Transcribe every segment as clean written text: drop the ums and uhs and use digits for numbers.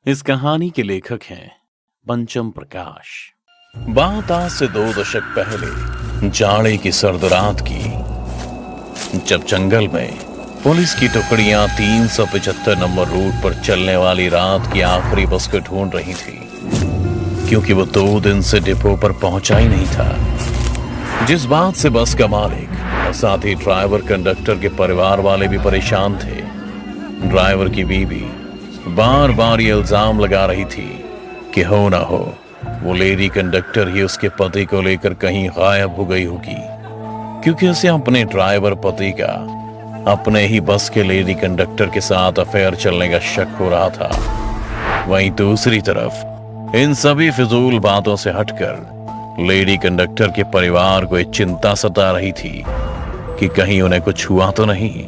इस कहानी के लेखक हैं पंचम प्रकाश। बात आज से 2 दशक पहले जाड़े की सर्द रात की, जब जंगल में पुलिस की टुकड़ियां 375 नंबर रूट पर चलने वाली रात की आखिरी बस को ढूंढ रही थी, क्योंकि वो 2 दिन से डिपो पर पहुंचा ही नहीं था। जिस बात से बस का मालिक और साथ ही ड्राइवर कंडक्टर के परिवार वाले भी परेशान थे। ड्राइवर की बीवी बार बार ये इल्जाम लगा रही थी कि हो ना हो वो लेडी कंडक्टर ही उसके पति को लेकर कहीं गायब हो गई होगी, क्योंकि उसे अपने ड्राइवर पति का अपने ही बस के लेडी कंडक्टर के साथ अफेयर चलने का शक हो रहा था। वहीं दूसरी तरफ इन सभी फिजूल बातों से हटकर लेडी कंडक्टर के परिवार को एक चिंता सता रही थी कि कहीं उन्हें कुछ हुआ तो नहीं।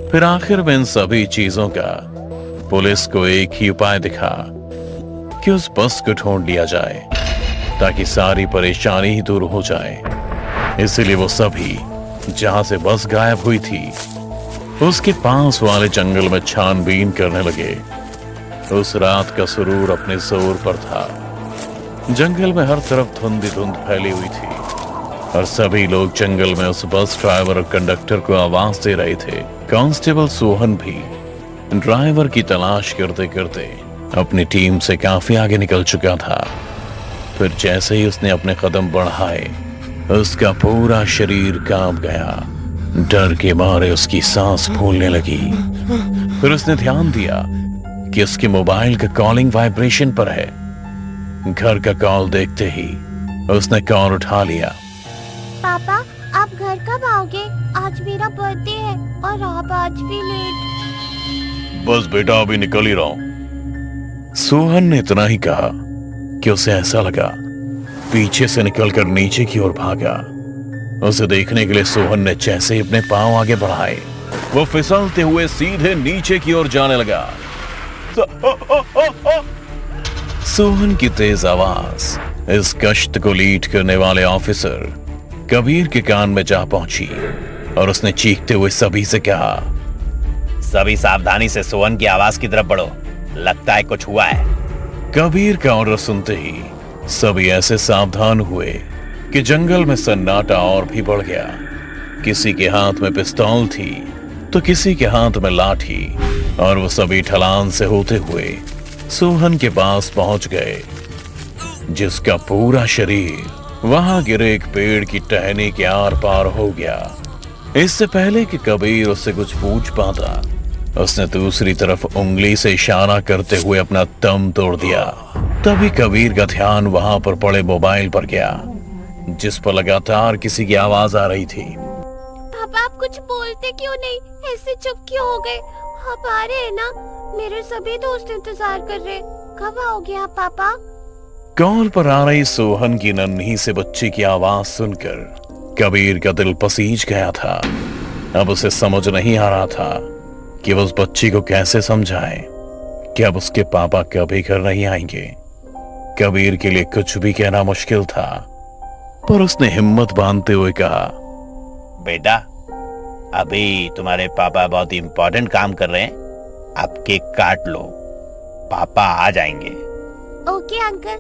फिर आखिर में इन सभी चीजों का पुलिस को एक ही उपाय दिखा कि उस बस को ढूंढ लिया जाए, ताकि सारी परेशानी ही दूर हो जाए। इसलिए वो सभी जहां से बस गायब हुई थी उसके पास वाले जंगल में छानबीन करने लगे। उस रात का सुरूर अपने जोर पर था। जंगल में हर तरफ धुंध ही धुंध फैली हुई थी और सभी लोग जंगल में उस बस ड्राइवर और कंडक्टर को आवाज दे रहे थे। कांस्टेबल सोहन भी ड्राइवर की तलाश करते करते अपनी टीम से काफी आगे निकल चुका था। फिर जैसे ही उसने अपने कदम बढ़ाए, उसका पूरा शरीर कांप गया। डर के मारे उसकी सांस फूलने लगी। फिर उसने ध्यान दिया कि उसके मोबाइल का कॉलिंग वाइब्रेशन पर है। घर का कॉल देखते ही उसने कॉल उठा लिया। पापा, आप घर कब आओगे? आज मेरा बर्थडे है और आप आज भी लेट। बस बेटा, अभी निकल ही रहा हूं। सोहन ने इतना ही कहा कि उसे ऐसा लगा पीछे से निकलकर नीचे की ओर भागा। उसे देखने के लिए सोहन ने जैसे ही अपने पांव आगे बढ़ाए, वो फिसलते हुए सीधे नीचे की ओर जाने लगा। सोहन की तेज आवाज इस गश्त को लीड करने वाले ऑफिसर कबीर के कान में जा पहुंची और उसने चीखते हुए सभी से कहा, सभी सावधानी से सोहन की आवाज की तरफ बढ़ो, लगता है कुछ हुआ है। कबीर का ऑर्डर सुनते ही सभी ऐसे सावधान हुए कि जंगल में सन्नाटा और भी बढ़ गया। किसी के हाथ में पिस्तौल थी तो किसी के हाथ में लाठी, और वो सभी ढलान से होते हुए सोहन के पास पहुंच गए, जिसका पूरा शरीर वहां गिरे एक पेड़ की टहनी के आर पार हो गया। इससे पहले कि कबीर उससे कुछ पूछ पाता, उसने दूसरी तरफ उंगली से इशारा करते हुए अपना दम तोड़ दिया। तभी कबीर का ध्यान वहां पर पड़े मोबाइल पर गया, जिस पर लगातार किसी की आवाज आ रही थी। पापा, आप कुछ बोलते क्यों नहीं? ऐसे चुप क्यों हो गए? आप आ रहे हैं ना? मेरे सभी दोस्त इंतजार कर रहे। कब आओगे आप पापा? कॉल पर आ रही सोहन की नन्ही से बच्ची की आवाज सुनकर कबीर का दिल पसीज गया था। अब उसे समझ नहीं आ रहा था कि वो उस बच्ची को कैसे समझाए कि अब उसके पापा कभी घर नहीं आएंगे। कबीर के लिए कुछ भी कहना मुश्किल था, पर उसने हिम्मत बांधते हुए कहा, बेटा, अभी तुम्हारे पापा बहुत इंपॉर्टेंट काम कर रहे हैं, आप केक काट लो, पापा आ जाएंगे। ओके अंकल,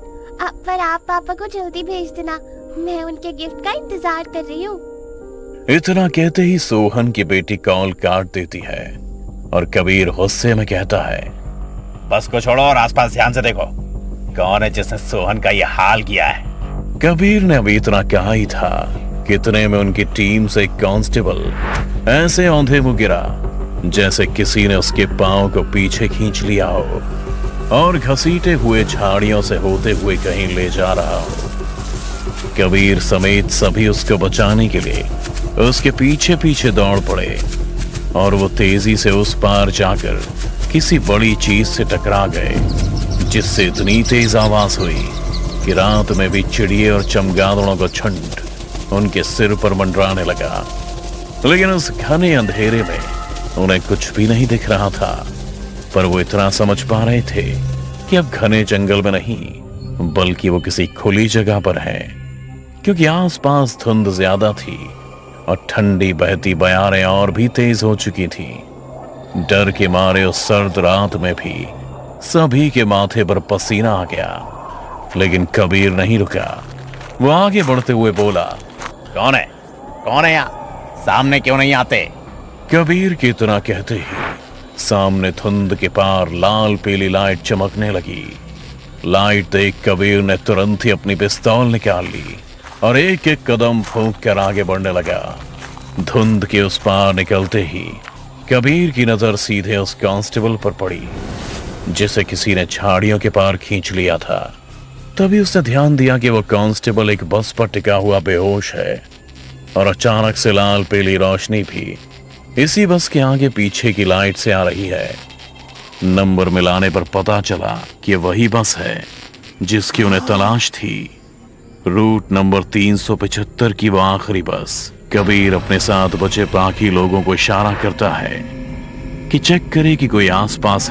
पर आप पापा को जल्दी भेज देना, मैं उनके गिफ्ट का इंतजार कर रही हूँ। इतना कहते ही सोहन की बेटी कॉल काट देती है और कबीर गुस्से में कहता है, बस को छोड़ो और आसपास ध्यान से देखो, कौन है जिसने सोहन का ये हाल किया है। कबीर ने अभी इतना कहा ही था कि इतने में उनकी टीम से एक कांस्टेबल ऐसे औंधे मुंह गिरा जैसे किसी ने उसके पांव को पीछे खींच लिया हो और घसीटे हुए झाड़ियों से होते हुए कहीं ले जा रहा हो। कबीर समेत सभी उसको बचाने के लिए उसके पीछे पीछे दौड़ पड़े और वो तेजी से उस पार जाकर किसी बड़ी चीज से टकरा गए, जिससे इतनी तेज आवाज हुई कि रात में भी चिड़िए और चमगादड़ों का झुंड उनके सिर पर मंडराने लगा। लेकिन उस घने अंधेरे में उन्हें कुछ भी नहीं दिख रहा था, पर वो इतना समझ पा रहे थे कि अब घने जंगल में नहीं बल्कि वो किसी खुली जगह पर है, क्योंकि आसपास धुंध ज्यादा थी और ठंडी बहती बयारें और भी तेज हो चुकी थी। डर के मारे उस सर्द रात में भी सभी के माथे पर पसीना आ गया, लेकिन कबीर नहीं रुका। वो आगे बढ़ते हुए बोला, कौन है? कौन है यहाँ? सामने क्यों नहीं आते? कबीर की इतना कहते ही सामने धुंध के पार लाल पीली लाइट चमकने लगी। लाइट देख कबीर ने तुरंत ही अपनी पिस्तौल निकाल ली और एक एक कदम फूंक कर आगे बढ़ने लगा। धुंध के उस पार निकलते ही कबीर की नजर सीधे उस कांस्टेबल पर पड़ी जिसे किसी ने झाड़ियों के पार खींच लिया था। तभी उसने ध्यान दिया कि वो कांस्टेबल एक बस पर टिका हुआ बेहोश है और अचानक से लाल पीली रोशनी भी इसी बस के आगे पीछे की लाइट से आ रही है। नंबर मिलाने पर पता चला कि वही बस है जिसकी उन्हें तलाश थी। रूट नंबर 375 की वो आखिरी बस। कबीर अपने साथ बचे बाकी लोगों को इशारा करता है कि चेक करे कि कोई आसपास